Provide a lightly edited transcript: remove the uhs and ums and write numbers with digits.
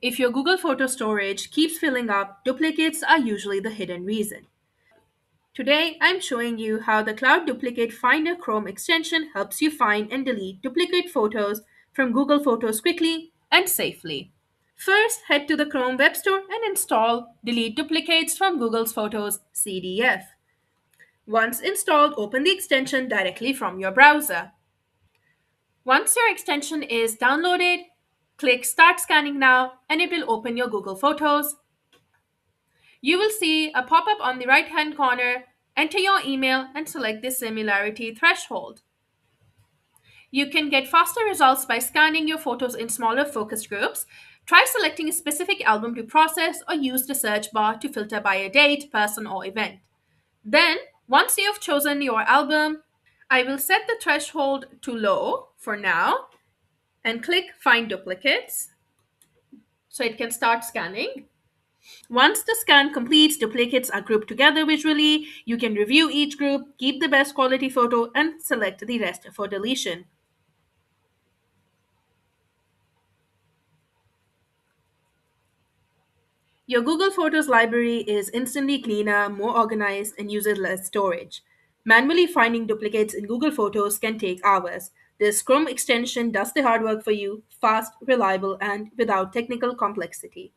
If your Google Photo storage keeps filling up, duplicates are usually the hidden reason. Today, I'm showing you how the Cloud Duplicate Finder Chrome extension helps you find and delete duplicate photos from Google Photos quickly and safely. First, head to the Chrome Web Store and install Delete Duplicates from Google's Photos CDF. Once installed, open the extension directly from your browser. Once your extension is downloaded, click Start Scanning Now and it will open your Google Photos. You will see a pop up on the right hand corner. Enter your email and select the similarity threshold. You can get faster results by scanning your photos in smaller focus groups. Try selecting a specific album to process or use the search bar to filter by a date, person, or event. Then, once you have chosen your album, I will set the threshold to low for now and click Find Duplicates so it can start scanning. Once the scan completes, duplicates are grouped together visually. You can review each group, keep the best quality photo, and select the rest for deletion. Your Google Photos library is instantly cleaner, more organized, and uses less storage. Manually finding duplicates in Google Photos can take hours. This Chrome extension does the hard work for you, fast, reliable, and without technical complexity.